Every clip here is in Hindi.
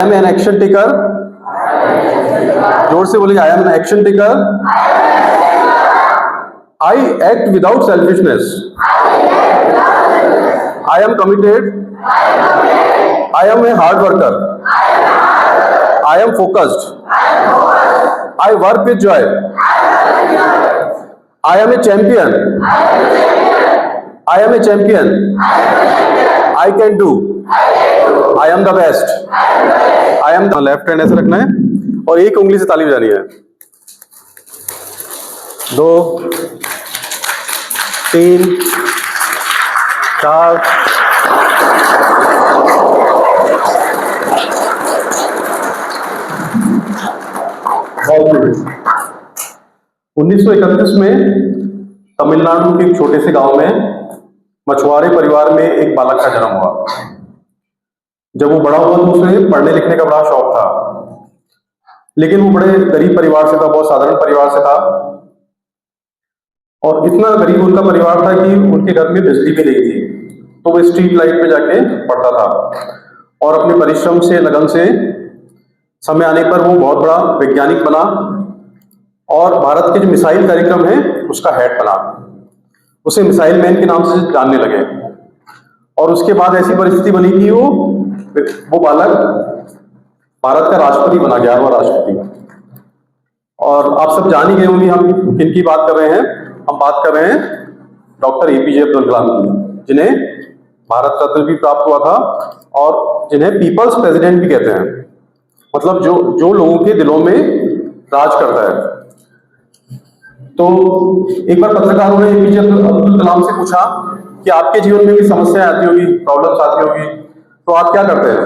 I am an action taker, जोर से बोलिए, I am an action taker, I act without selfishness, I am committed, I am a hard worker, I am focused, I work with joy, I am a champion, I am a champion, I can do, I am the best, I am. Left hand ऐसे रखना है और एक उंगली से ताली बजानी है। 2 3 4 1931 में तमिलनाडु के एक छोटे से गांव में मछुआरे परिवार में एक बालक का जन्म हुआ। जब वो बड़ा हुआ तो उसे पढ़ने लिखने का बड़ा शौक था, लेकिन वो बड़े गरीब परिवार से था, बहुत साधारण परिवार से था। और इतना गरीब उनका परिवार था कि उनके घर में बिजली भी नहीं थी, तो वो स्ट्रीट लाइट पे जाके पढ़ता था। और अपने परिश्रम से, लगन से समय आने पर वो बहुत बड़ा वैज्ञानिक बना और भारत के जो मिसाइल कार्यक्रम है उसका हेड बना। उसे मिसाइल मैन के नाम से जानने लगे। और उसके बाद ऐसी परिस्थिति बनी कि वो बालक भारत का राष्ट्रपति बना, 11वां राष्ट्रपति। और आप सब जान ही गए होंगे हम किन की बात कर रहे हैं। हम बात कर रहे हैं डॉक्टर एपीजे अब्दुल कलाम की, जिन्हें भारत रत्न भी प्राप्त हुआ था और जिन्हें पीपल्स प्रेसिडेंट भी कहते हैं, मतलब जो लोगों के दिलों में राज करता है। तो एक बार पत्रकारों ने एपीजे अब्दुल कलाम से पूछा कि आपके जीवन में भी समस्याएं आती होगी, प्रॉब्लम्स आती होगी, तो आप क्या करते हैं?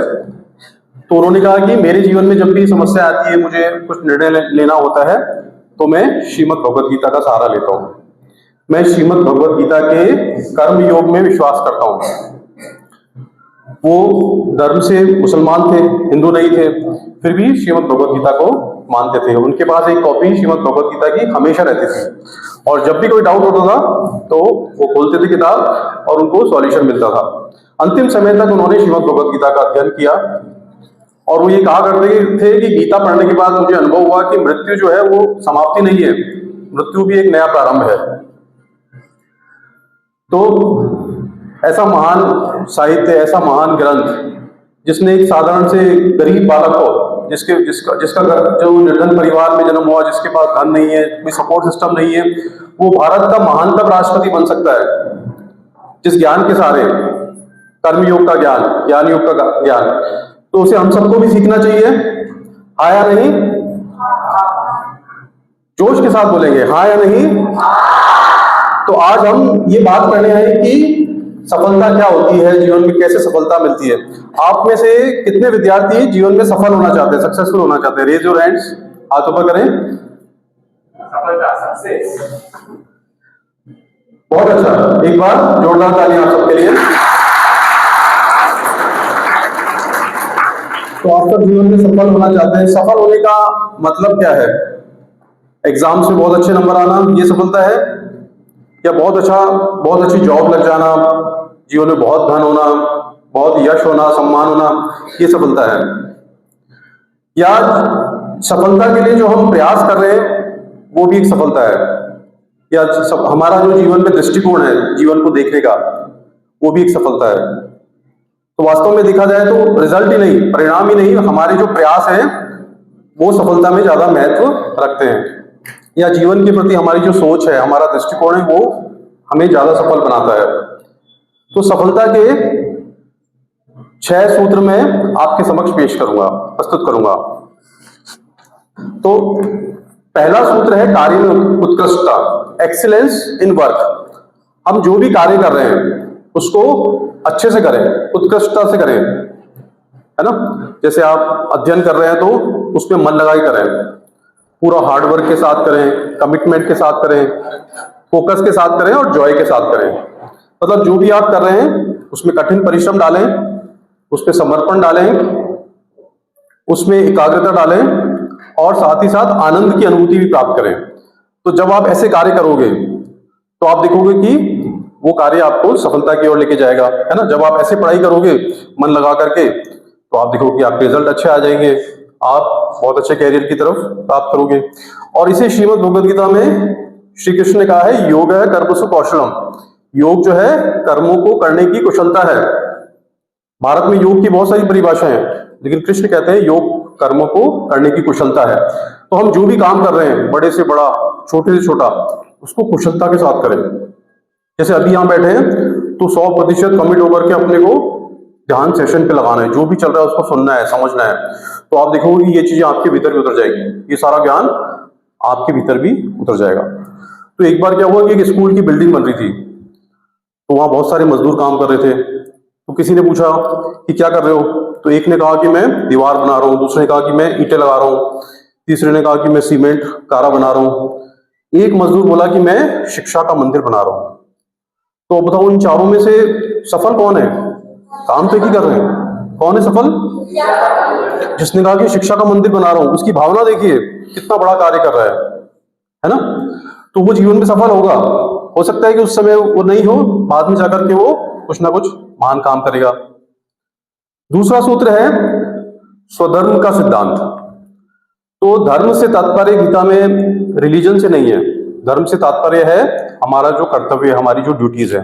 तो उन्होंने कहा कि मेरे जीवन में जब भी समस्या आती है, मुझे कुछ निर्णय लेना होता है, तो मैं श्रीमद् भगवद गीता का सहारा लेता हूँ। मैं श्रीमद् भगवद गीता के कर्म योग में विश्वास करता हूँ। वो धर्म से मुसलमान थे, हिंदू नहीं थे, फिर भी श्रीमद् भगवद गीता को मानते थे। उनके पास एक कॉपी श्रीमद् भगवद गीता की हमेशा रहती थी और जब भी कोई डाउट होता था तो वो खोलते थे किताब और उनको सॉल्यूशन मिलता था। अंतिम समय तक उन्होंने श्रीमद् भगवद गीता का अध्ययन किया और वो ये कहा करते थे कि गीता पढ़ने के बाद मुझे अनुभव हुआ कि मृत्यु जो है वो समाप्ति नहीं है, मृत्यु भी एक नया प्रारंभ है। तो ऐसा महान साहित्य, ऐसा महान ग्रंथ, जिसने एक साधारण से गरीब बालक को, जिसका जो निर्धन परिवार में जन्म हुआ, जिसके पास धन नहीं है, कोई सपोर्ट सिस्टम नहीं है, वो भारत का महानतम राष्ट्रपति बन सकता है जिस ज्ञान के सहारे, कर्मयोग का ज्ञान, ज्ञान योग का ज्ञान। तो उसे हम सबको भी सीखना चाहिए। हाँ या नहीं? जोश के साथ बोलेंगे, हाँ या नहीं? तो आज हम ये बात करने आए कि सफलता क्या होती है, जीवन में कैसे सफलता मिलती है। आप में से कितने विद्यार्थी जीवन में सफल होना चाहते हैं, सक्सेसफुल होना चाहते हैं? रेज योर हैंड्स, हाथ ऊपर करें। सफलता, सक्सेस, बहुत अच्छा। एक बार जोरदार ताली आप सबके लिए। तो आप सब जीवन में सफल होना चाहते हैं। सफल होने का मतलब क्या है? एग्जाम्स में बहुत अच्छे नंबर आना, ये सफलता है? या बहुत अच्छी जॉब लग जाना, जीवन में बहुत धन होना, बहुत यश होना, सम्मान होना, ये सफलता है? या सफलता के लिए जो हम प्रयास कर रहे हैं वो भी एक सफलता है? या हमारा जो जीवन में दृष्टिकोण है जीवन को देखने का, वो भी एक सफलता है? तो वास्तव में देखा जाए तो रिजल्ट ही नहीं, परिणाम ही नहीं, हमारे जो प्रयास हैं वो सफलता में ज्यादा महत्व रखते हैं। या जीवन के प्रति हमारी जो सोच है, हमारा दृष्टिकोण है, वो हमें ज्यादा सफल बनाता है। तो सफलता के 6 सूत्र मैं आपके समक्ष पेश करूंगा, प्रस्तुत करूंगा। तो पहला सूत्र है कार्य में उत्कृष्टता, एक्सीलेंस इन वर्क। हम जो भी कार्य कर रहे हैं उसको अच्छे से करें, उत्कृष्टता से करें, है ना। जैसे आप अध्ययन कर रहे हैं तो उसमें मन लगा के करें, पूरा हार्डवर्क के साथ करें, कमिटमेंट के साथ करें, फोकस के साथ करें और जॉय के साथ करें। मतलब जो भी आप कर रहे हैं उसमें कठिन परिश्रम डालें, उसमें समर्पण डालें, उसमें एकाग्रता डालें और साथ ही साथ आनंद की अनुभूति भी प्राप्त करें। तो जब आप ऐसे कार्य करोगे तो आप देखोगे कि वो कार्य आपको सफलता की ओर लेके जाएगा, है ना। जब आप ऐसे पढ़ाई करोगे मन लगा करके तो आप देखो कि आपके रिजल्ट अच्छे आ जाएंगे, आप बहुत अच्छे कैरियर की तरफ प्राप्त करोगे। और इसे श्रीमद् भगवद गीता में श्री कृष्ण ने कहा है, योग है कर्मसु कौशलम। योग जो है कर्मों को करने की कुशलता है। भारत में योग की बहुत सारी परिभाषाएं हैं, लेकिन कृष्ण कहते हैं योग कर्मों को करने की कुशलता है। तो हम जो भी काम कर रहे हैं, बड़े से बड़ा, छोटे से छोटा, उसको कुशलता के साथ करें। जैसे अभी यहां बैठे हैं तो 100% कमिट होकर के अपने को ध्यान सेशन पे लगाना है, जो भी चल रहा है उसको सुनना है, समझना है। तो आप देखोगे कि ये चीजें आपके भीतर भी उतर जाएगी, ये सारा ज्ञान आपके भीतर भी उतर जाएगा। तो एक बार क्या हुआ कि एक स्कूल की बिल्डिंग बन रही थी, तो वहां बहुत सारे मजदूर काम कर रहे थे। तो किसी ने पूछा कि क्या कर रहे हो, तो एक ने कहा कि मैं दीवार बना रहा हूँ, दूसरे ने कहा कि मैं ईंटें लगा रहा हूँ, तीसरे ने कहा कि मैं सीमेंट कारा बना रहा हूँ। एक मजदूर बोला कि मैं शिक्षा का मंदिर बना रहा हूँ। तो बताओ इन चारों में से सफल कौन है? काम तो एक ही कर रहे हैं, कौन है सफल? जिसने कहा कि शिक्षा का मंदिर बना रहा हूं, उसकी भावना देखिए कितना बड़ा कार्य कर रहा है ना? तो वो जीवन में सफल होगा। हो सकता है कि उस समय वो नहीं हो, बाद में जाकर के वो कुछ ना कुछ महान काम करेगा। दूसरा सूत्र है स्वधर्म का सिद्धांत। तो धर्म से तात्पर्य गीता में रिलीजन से नहीं है, धर्म से तात्पर्य है हमारा जो कर्तव्य है, हमारी जो ड्यूटीज है।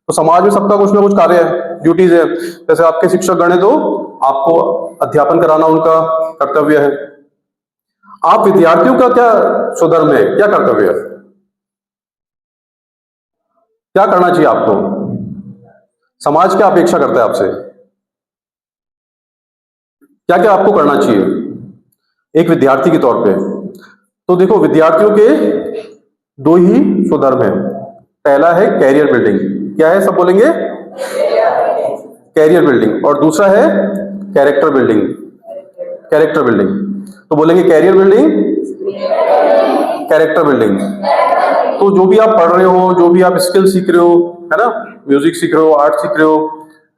तो समाज में सबका कुछ ना कुछ कार्य है, ड्यूटीज है। जैसे आपके शिक्षक गण है तो आपको अध्यापन कराना उनका कर्तव्य है। आप विद्यार्थियों का क्या स्वधर्म है, क्या कर्तव्य है, क्या करना चाहिए आपको? समाज क्या अपेक्षा करता है आपसे, क्या क्या आपको करना चाहिए एक विद्यार्थी के तौर पे? तो देखो विद्यार्थियों के दो ही स्वधर्म है। पहला है कैरियर बिल्डिंग, क्या है सब बोलेंगे? Career building. और दूसरा है कैरेक्टर बिल्डिंग, कैरेक्टर बिल्डिंग। तो बोलेंगे कैरियर बिल्डिंग, कैरेक्टर बिल्डिंग। तो जो भी आप पढ़ रहे हो, जो भी आप स्किल सीख रहे हो, है ना, म्यूजिक सीख रहे हो, आर्ट सीख रहे हो,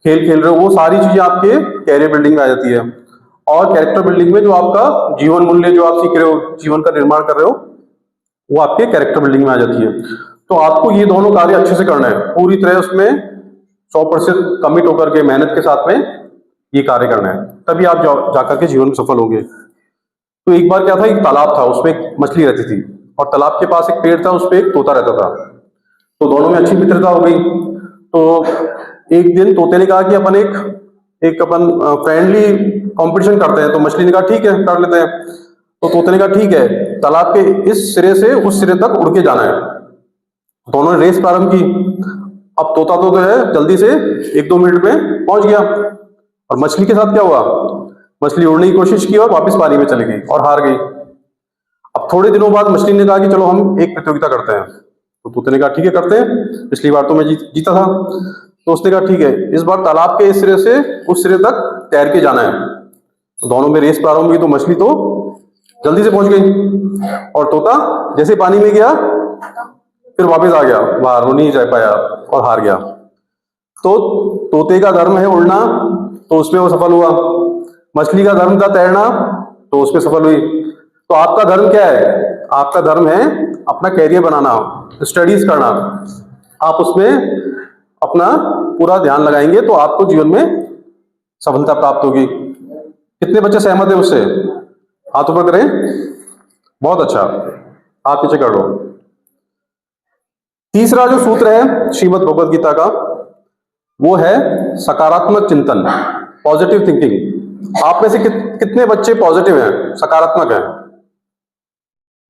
खेल खेल रहे हो, वो सारी चीजें आपके कैरियर बिल्डिंग में आ जाती है। और कैरेक्टर बिल्डिंग में जो आपका जीवन मूल्य जो आप सीख रहे हो, जीवन का निर्माण कर रहे हो, वो आपके कैरेक्टर बिल्डिंग में आ जाती है। तो आपको ये दोनों कार्य अच्छे से करना है, पूरी तरह उसमें 100% कमिट होकर के मेहनत के साथ में ये कार्य करना है, तभी आप जाकर के जीवन में सफल होंगे। तो एक बार क्या था, एक तालाब था, उसमें एक मछली रहती थी, और तालाब के पास एक पेड़ था, उस पर एक तोता रहता था। तो दोनों में अच्छी मित्रता हो गई। तो एक दिन तोते ने कहा कि अपन एक अपन फ्रेंडली कंपटीशन करते हैं। तो मछली ने कहा ठीक है, कर लेते हैं। तो तोते ने कहा ठीक है, तालाब के इस सिरे से उस सिरे तक उड़ के जाना है। दोनों ने रेस प्रारंभ की। अब तोता तो है जल्दी से 1-2 मिनट में पहुंच गया, और मछली के साथ क्या हुआ, मछली उड़ने की कोशिश की और वापस पानी में चली गई और हार गई। अब थोड़े दिनों बाद मछली ने कहा कि चलो हम एक प्रतियोगिता करते हैं। तो तोते ने कहा ठीक है करते हैं, पिछली बार तो मैं जीता था। तो उसने कहा ठीक है, इस बार तालाब के इस सिरे से उस सिरे तक तैर के जाना है। तो दोनों में रेस प्रारंभ हुई। तो मछली तो जल्दी से पहुंच गई, और तोता जैसे पानी में गया फिर वापस आ गया बाहर, वो नहीं जा पाया और हार गया। तो तोते का धर्म है उड़ना, तो उसमें वो सफल हुआ। मछली का धर्म था तैरना, तो उसमें सफल हुई। तो आपका धर्म क्या है? आपका धर्म है अपना कैरियर बनाना, स्टडीज करना। आप उसमें अपना पूरा ध्यान लगाएंगे तो आपको जीवन में सफलता प्राप्त होगी। कितने बच्चे सहमत है उससे? हाथ ऊपर करें। बहुत अच्छा, हाथ नीचे कर लो। तीसरा जो सूत्र है श्रीमद् भगवद गीता का, वो है सकारात्मक चिंतन, पॉजिटिव थिंकिंग। आप में से कितने बच्चे पॉजिटिव हैं, सकारात्मक हैं?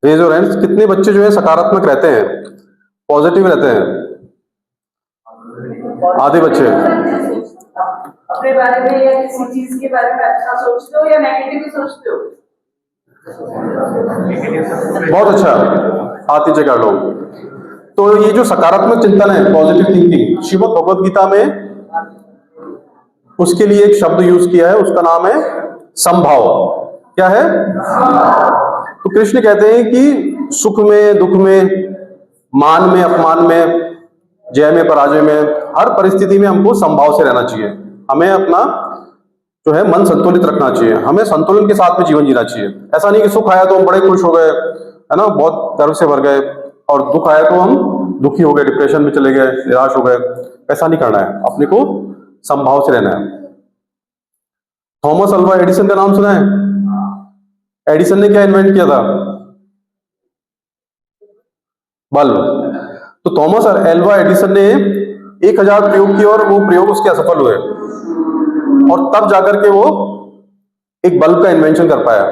Raise your hands. कितने बच्चे जो है सकारात्मक रहते हैं, पॉजिटिव रहते हैं? आधे बच्चे। अपने बारे में या किसी चीज के बारे में अच्छा सोचते हो या नेगेटिव सोचते हो? बहुत अच्छा, हाथ नीचे कर लो। तो ये जो सकारात्मक चिंतन है, पॉजिटिव थिंकिंग, श्रीमद् भगवद गीता में उसके लिए एक शब्द यूज किया है, उसका नाम है समभाव। क्या है? तो कृष्ण कहते हैं कि सुख में, दुख में, मान में, अपमान में, जय में, पराजय में, हर परिस्थिति में हमको समभाव से रहना चाहिए। हमें अपना जो है मन संतुलित रखना चाहिए, हमें संतुलन के साथ में जीवन जीना चाहिए। ऐसा नहीं कि सुख आया तो हम बड़े खुश हो गए, है ना, बहुत गर्व से भर गए, और दुख आया तो हम दुखी हो गए, डिप्रेशन में चले गए, निराश हो गए। ऐसा नहीं करना है, अपने को समभाव से रहना है। थॉमस अल्वा एडिसन का नाम सुना है? एडिसन ने क्या इन्वेंट किया था? बल्ब। तो थॉमस अल्वा एडिसन ने 1000 प्रयोग किए और वो प्रयोग उसके असफल हुए, और तब जाकर के वो एक बल्ब का इन्वेंशन कर पाया।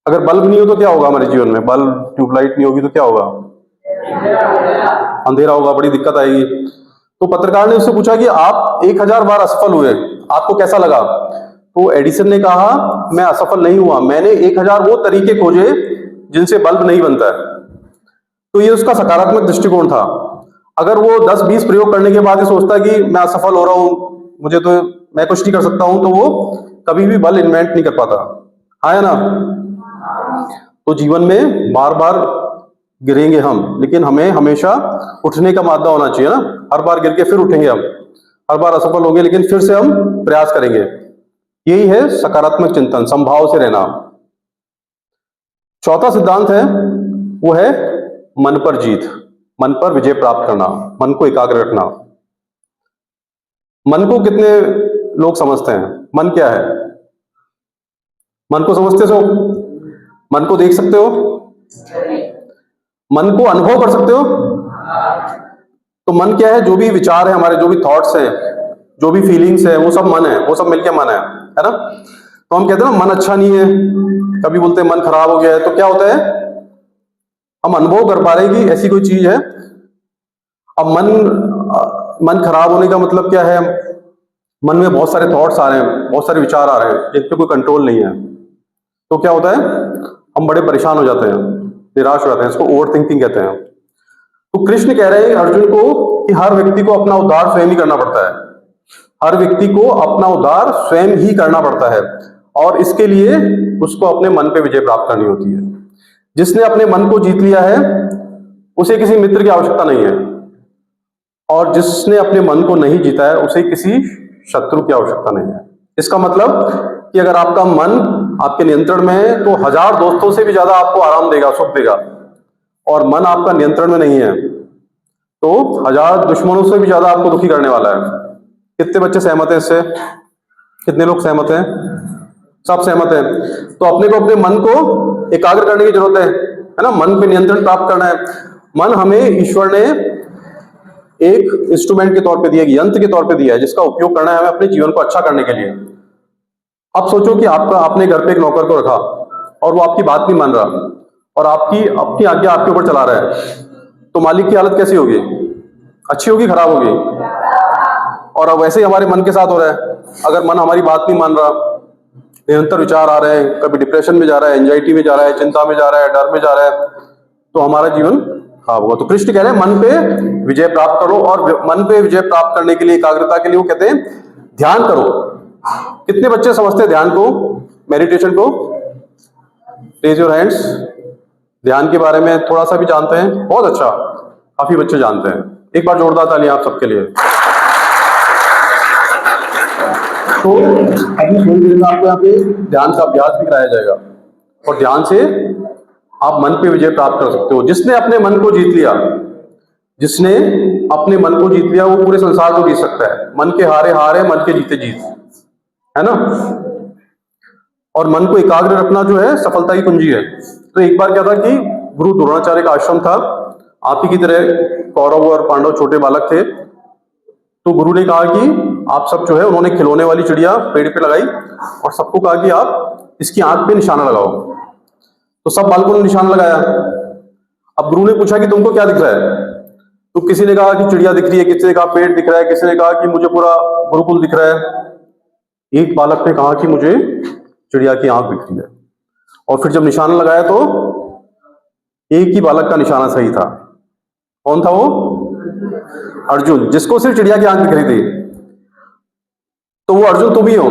अगर बल्ब नहीं हो तो क्या होगा हमारे जीवन में? बल्ब, ट्यूबलाइट नहीं होगी तो क्या होगा? अंधेरा होगा, बड़ी दिक्कत आएगी। तो पत्रकार ने उससे पूछा कि आप 1000 बार असफल हुए, आपको कैसा लगा? तो एडिसन ने कहा, मैं असफल नहीं हुआ, मैंने 1000 वो तरीके खोजे जिनसे बल्ब नहीं बनता है। तो ये उसका सकारात्मक दृष्टिकोण था। अगर वो 10-20 प्रयोग करने के बाद ये सोचता कि मैं असफल हो रहा हूं, मुझे तो, मैं कुछ नहीं कर सकता हूं, तो वो कभी भी बल्ब इन्वेंट नहीं कर पाता। हाँ या ना? तो जीवन में बार बार गिरेंगे हम, लेकिन हमें हमेशा उठने का मादा होना चाहिए ना। हर बार गिर के फिर उठेंगे हम, हर बार असफल होंगे लेकिन फिर से हम प्रयास करेंगे। यही है सकारात्मक चिंतन, संभाव से रहना। चौथा सिद्धांत है, वो है मन पर जीत, मन पर विजय प्राप्त करना, मन को एकाग्र रखना। मन को कितने लोग समझते हैं? मन क्या है? मन को समझते हो? मन को देख सकते हो? मन को अनुभव कर सकते हो? तो मन क्या है? जो भी विचार है हमारे, जो भी थॉट्स है, जो भी फीलिंग्स है, वो सब मन है, वो सब मिलके मन है ना? तो हम कहते हैं ना मन अच्छा नहीं है, कभी बोलते हैं मन खराब हो गया है, तो क्या होता है? हम अनुभव कर पा रहे हैं कि ऐसी कोई चीज है। अब मन खराब होने का मतलब क्या है? मन में बहुत सारे थॉट्स आ रहे हैं, बहुत सारे विचार आ रहे हैं, जिन पे कोई कंट्रोल नहीं है। तो क्या होता है? हम बड़े परेशान हो जाते हैं, निराश हो जाते हैं, इसको ओवर थिंकिंग कहते हैं। तो कृष्ण कह रहे हैं अर्जुन को कि हर व्यक्ति को अपना उद्धार स्वयं ही करना पड़ता है। हर व्यक्ति को अपना उद्धार स्वयं ही करना पड़ता है, और इसके लिए उसको अपने मन पे विजय प्राप्त करनी होती है। जिसने अपने मन को जीत लिया है, उसे किसी मित्र की आवश्यकता नहीं है, और जिसने अपने मन को नहीं जीता है, उसे किसी शत्रु की आवश्यकता नहीं है। इसका मतलब कि अगर आपका मन आपके नियंत्रण में है, तो 1000 दोस्तों से भी ज्यादा आपको आराम देगा, सुख देगा। और मन आपका नियंत्रण में नहीं है, तो 1000 दुश्मनों से भी ज्यादा आपको दुखी करने वाला है। कितने बच्चे सहमत हैं इससे? कितने लोग सहमत हैं? सब सहमत हैं। तो अपने को अपने मन को एकाग्र करने की जरूरत है ना? मन पे नियंत्रण प्राप्त करना है। मन हमें ईश्वर ने एक इंस्ट्रूमेंट के तौर पे दिया, यंत्र के तौर पे दिया है, जिसका उपयोग करना है हमें अपने जीवन को अच्छा करने के लिए। अब सोचो कि आपने घर पे एक नौकर को रखा और वो आपकी बात नहीं मान रहा, और आपकी अपनी आज्ञा आपके ऊपर चला रहा है, तो मालिक की हालत कैसी होगी? अच्छी होगी, खराब होगी? और अब वैसे ही हमारे मन के साथ हो रहा है। अगर मन हमारी बात नहीं मान रहा, निरंतर विचार आ रहे हैं, कभी डिप्रेशन में जा रहा है, एंजाइटी में जा रहा है, चिंता में जा रहा है, डर में जा रहा है, तो हमारा जीवन खराब होगा। तो कृष्ण कह रहे हैं मन पे विजय प्राप्त करो, और मन पे विजय प्राप्त करने के लिए, एकाग्रता के लिए, वो कहते हैं ध्यान करो। कितने बच्चे समझते हैं ध्यान को, मेडिटेशन को? Raise your hands. ध्यान के बारे में थोड़ा सा भी जानते हैं? बहुत अच्छा, काफी बच्चे जानते हैं। एक बार जोरदार तालियां आप सबके लिए। तो अभी थोड़ी देर में आपको यहाँ पे ध्यान का अभ्यास भी कराया जाएगा, और ध्यान से आप मन पे विजय प्राप्त कर सकते हो। जिसने अपने मन को जीत लिया, जिसने अपने मन को जीत लिया, वो पूरे संसार को जीत सकता है। मन के हारे हार है, मन के जीते जीत, है ना? और मन को एकाग्र रखना जो है सफलता की कुंजी है। तो एक बार क्या था कि गुरु द्रोणाचार्य का आश्रम था, आप ही की तरह कौरव और पांडव छोटे बालक थे। तो गुरु ने कहा कि आप सब जो है, उन्होंने खिलौने वाली चिड़िया पेड़ पे लगाई और सबको कहा कि आप इसकी आंख पे निशाना लगाओ। तो सब बालकों ने निशाना लगाया। अब गुरु ने पूछा कि तुमको क्या दिख रहा है? तो किसी ने कहा कि चिड़िया दिख रही है, किसी ने कहा पेड़ दिख रहा है, किसी ने कहा कि मुझे पूरा गुरुकुल दिख रहा है। एक बालक ने कहा कि मुझे चिड़िया की आंख दिख रही है। और फिर जब निशाना लगाया तो एक ही बालक का निशाना सही था। कौन था वो? अर्जुन, जिसको सिर्फ चिड़िया की आंख दिख रही थी। तो वो अर्जुन तुम ही हो।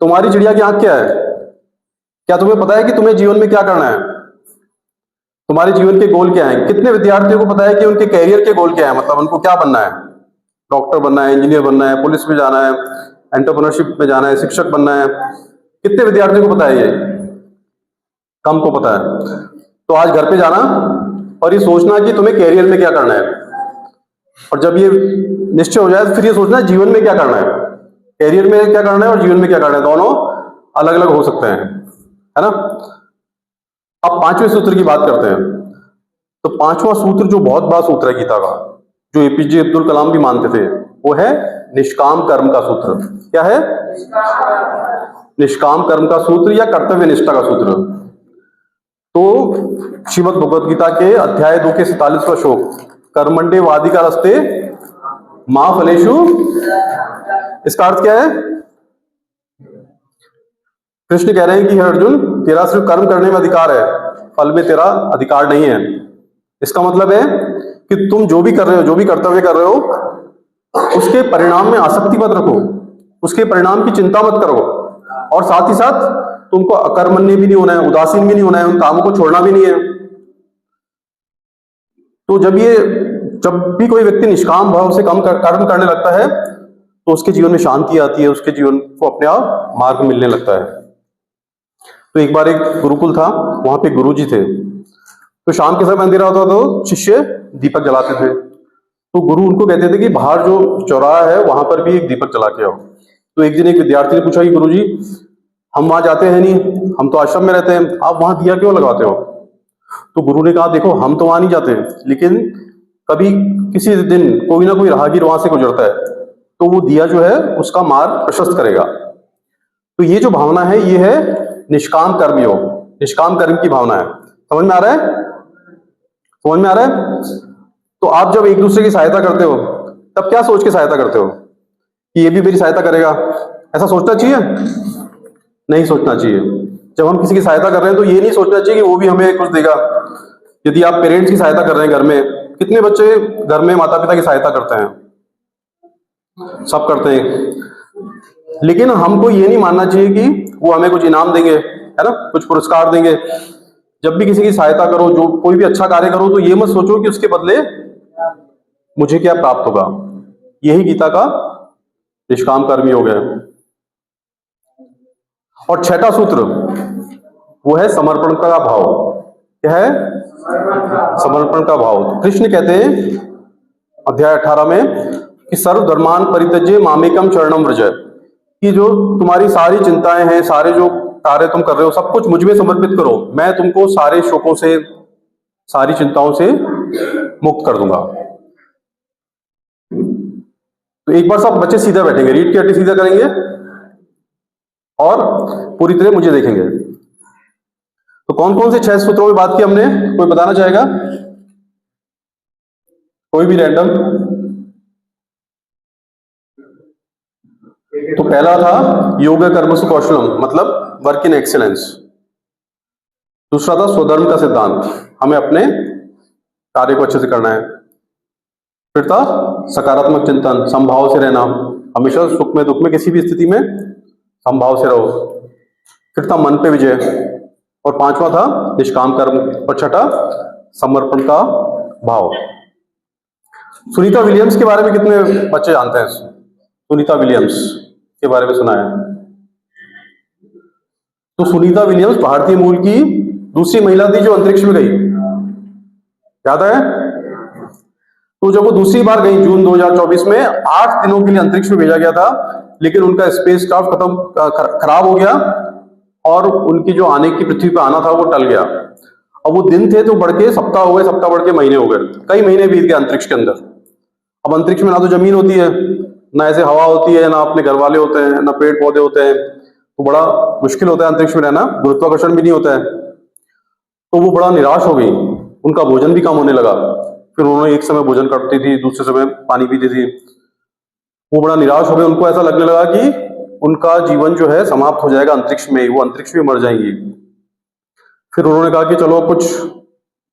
तुम्हारी चिड़िया की आंख क्या है? क्या तुम्हें पता है कि तुम्हें जीवन में क्या करना है? तुम्हारे जीवन के गोल क्या है? कितने विद्यार्थियों को पता है कि उनके कैरियर के गोल क्या है? मतलब उनको क्या बनना है? डॉक्टर बनना है, इंजीनियर बनना है, पुलिस में जाना है, एंटरप्रेन्योरशिप में जाना है, शिक्षक बनना है। कितने विद्यार्थियों को पता है? ये कम को पता है। तो आज घर पे जाना और ये सोचना कि तुम्हें कैरियर में क्या करना है, और जब ये निश्चय हो जाए तो फिर ये सोचना जीवन में क्या करना है, कैरियर में क्या करना है और जीवन में क्या करना है, दोनों अलग अलग हो सकते हैं, है ना। अब पांचवें सूत्र की बात करते हैं। तो पांचवा सूत्र जो बहुत बड़ा सूत्र है गीता का, जो एपीजे अब्दुल कलाम भी मानते थे, वो है निष्काम कर्म का सूत्र। क्या है? निष्काम कर्म का सूत्र या कर्तव्य निष्ठा का सूत्र। तो श्रीमद् भगवद गीता के अध्याय 2 के 47वां श्लोक, कर्मण्डे वादिका रस्ते मां फलेषु, इसका अर्थ क्या है? कृष्ण कह रहे हैं कि हे अर्जुन, तेरा सिर्फ कर्म करने में अधिकार है, फल में तेरा अधिकार नहीं है। इसका मतलब है कि तुम जो भी कर रहे हो, जो भी कर्तव्य कर रहे हो, उसके परिणाम में आसक्ति मत रखो, उसके परिणाम की चिंता मत करो, और साथ ही साथ तुमको अकर्मण्य भी नहीं होना है, उदासीन भी नहीं होना है, उन कामों को छोड़ना भी नहीं है। तो जब भी कोई व्यक्ति निष्काम भाव से कर्म करने लगता है तो उसके जीवन में शांति आती है, उसके जीवन को अपने आप मार्ग मिलने लगता है। तो एक बार एक गुरुकुल था, वहां पे गुरुजी थे। तो शाम के समय अंधेरा होता तो शिष्य दीपक जलाते थे। तो गुरु उनको कहते थे कि बाहर जो चौराहा है वहां पर भी एक दीपक जला के आओ। तो एक दिन एक विद्यार्थी ने पूछा कि गुरुजी, हम वहां जाते हैं नहीं, हम तो आश्रम में रहते हैं, आप वहां दिया क्यों लगाते हो? तो गुरु ने कहा, देखो हम तो वहां नहीं जाते, लेकिन कभी किसी दिन कोई ना कोई राहगीर वहां से गुजरता है तो वो दिया जो है उसका मार्ग प्रशस्त करेगा। तो ये जो भावना है ये है निष्काम कर्म योग, निष्काम कर्म की भावना है। समझ में आ रहा है? समझ में आ रहा है? तो आप जब एक दूसरे की सहायता करते हो तब क्या सोच के सहायता करते हो कि ये भी मेरी सहायता करेगा? ऐसा सोचना चाहिए? नहीं सोचना चाहिए। जब हम किसी की सहायता कर रहे हैं तो ये नहीं सोचना चाहिए कि वो भी हमें कुछ देगा। यदि आप पेरेंट्स की सहायता कर रहे हैं घर में, कितने बच्चे घर में माता पिता की सहायता करते हैं? सब करते हैं। लेकिन हमको ये नहीं मानना चाहिए कि वो हमें कुछ इनाम देंगे, है ना, कुछ पुरस्कार देंगे। जब भी किसी की सहायता करो, जो कोई भी अच्छा कार्य करो, तो ये मत सोचो कि उसके बदले मुझे क्या प्राप्त होगा। यही गीता का निष्काम कर्म योग है। और छठा सूत्र वो है समर्पण का भाव। क्या है? समर्पण का भाव। तो कृष्ण कहते हैं अध्याय 18 में कि सर्वधर्मान परित्यज्य मामेकम शरणम व्रज, कि जो तुम्हारी सारी चिंताएं हैं, सारे जो कार्य तुम कर रहे हो, सब कुछ मुझ में समर्पित करो, मैं तुमको सारे शोकों से, सारी चिंताओं से मुक्त कर दूंगा। तो एक बार सब बच्चे सीधा बैठेंगे, रीढ़ की हड्डी सीधा करेंगे और पूरी तरह मुझे देखेंगे। तो कौन कौन से 6 सूत्रों में बात की हमने? कोई बताना चाहेगा? कोई भी रैंडम? तो पहला था योग कर्मसु कौशलम, मतलब वर्क इन एक्सीलेंस। दूसरा था स्वधर्म का सिद्धांत, हमें अपने कार्य को अच्छे से करना है। फिर था सकारात्मक चिंतन, समभाव से रहना, हमेशा सुख में दुख में किसी भी स्थिति में समभाव से रहो। फिर था मन पे विजय, और पांचवा था निष्काम कर्म, और छठा समर्पण का भाव। सुनीता विलियम्स के बारे में कितने बच्चे जानते हैं? सुनीता विलियम्स के बारे में सुना है? तो सुनीता विलियम्स भारतीय मूल की दूसरी महिला थी जो अंतरिक्ष में गई, याद है? तो जब वो दूसरी बार गई जून 2024 में, 8 दिनों के लिए अंतरिक्ष में भेजा गया था, लेकिन उनका स्पेस क्राफ्ट खराब हो गया और उनकी जो आने की पृथ्वी पे आना था वो टल गया। अब वो दिन थे तो बढ़ के सप्ताह हो गए, सप्ताह बढ़ के महीने हो गए, कई महीने बीत गए अंतरिक्ष के अंदर। अब अंतरिक्ष में ना तो जमीन होती है, ना ऐसे हवा होती है, ना अपने घर वाले होते हैं, ना पेड़ पौधे होते हैं, तो बड़ा मुश्किल होता है अंतरिक्ष में रहना, गुरुत्वाकर्षण भी नहीं होता है। तो वो बड़ा निराश हो गई, उनका भोजन भी कम होने लगा। फिर उन्होंने एक समय भोजन करती थी, दूसरे समय पानी पीती थी। वो बड़ा निराश हो गए, उनको ऐसा लगने लगा कि उनका जीवन जो है समाप्त हो जाएगा अंतरिक्ष में, वो अंतरिक्ष में मर जाएंगी। फिर उन्होंने कहा कि चलो कुछ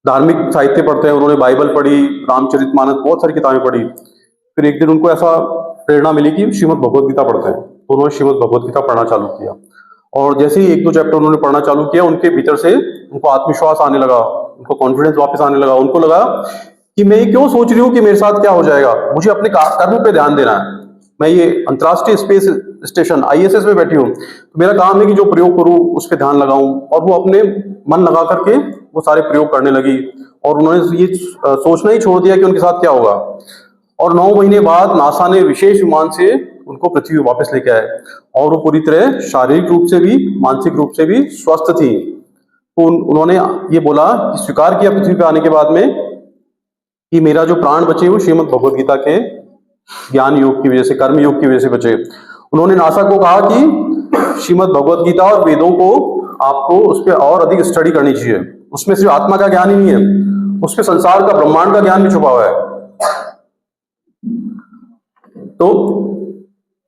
धार्मिक साहित्य पढ़ते हैं। उन्होंने बाइबल पढ़ी, रामचरितमानस, बहुत सारी किताबें पढ़ी। फिर एक दिन उनको ऐसा प्रेरणा मिली कि श्रीमद् भगवद गीता पढ़ते हैं, तो उन्होंने श्रीमद् भगवद गीता पढ़ना चालू किया। और जैसे ही 1-2 चैप्टर उन्होंने पढ़ना चालू किया, उनके भीतर से उनको आत्मविश्वास आने लगा, उनको कॉन्फिडेंस वापस आने लगा। उनको लगा कि मैं ये क्यों सोच रही हूँ कि मेरे साथ क्या हो जाएगा, मुझे अपने कर्म पे ध्यान देना है। मैं ये अंतर्राष्ट्रीय स्पेस स्टेशन ISS में बैठी हूँ, तो मेरा काम है कि जो प्रयोग करूँ उस पर ध्यान लगाऊं। और वो अपने मन लगा करके वो सारे प्रयोग करने लगी, और उन्होंने ये सोचना ही छोड़ दिया कि उनके साथ क्या होगा। और 9 महीने बाद नासा ने विशेष विमान से उनको पृथ्वी पे वापस लेके आए, और वो पूरी तरह शारीरिक रूप से भी मानसिक रूप से भी स्वस्थ थी। तो उन्होंने ये बोला, स्वीकार किया पृथ्वी पे आने के बाद में कि मेरा जो प्राण बचे वो श्रीमद् भगवद गीता के ज्ञान योग की वजह से, कर्म योग की वजह से बचे। उन्होंने नासा को कहा कि श्रीमद् भगवद गीता और वेदों को आपको उस पर और अधिक स्टडी करनी चाहिए। उसमें सिर्फ आत्मा का ज्ञान ही नहीं है, उसमें संसार का, ब्रह्मांड का ज्ञान भी छुपा हुआ है। तो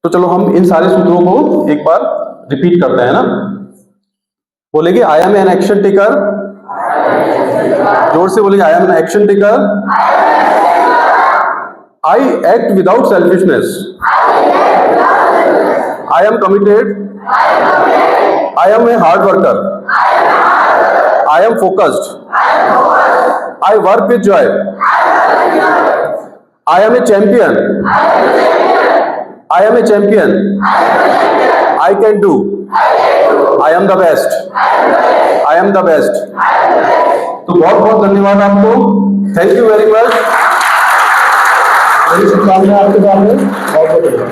चलो हम इन सारे सूत्रों को एक बार रिपीट करते हैं ना। बोलेंगे I am an action taker, जोर से बोलेंगे I am an action taker, I act without selfishness, I am committed, I am a hard worker, I am focused, I work with joy, I am a champion, I am a champion, I can do, I am the best, I am the best. तो बहुत बहुत धन्यवाद आपको, थैंक यू वेरी मच। मेरी शुभकामनाएं आपके सामने, बहुत बहुत धन्यवाद।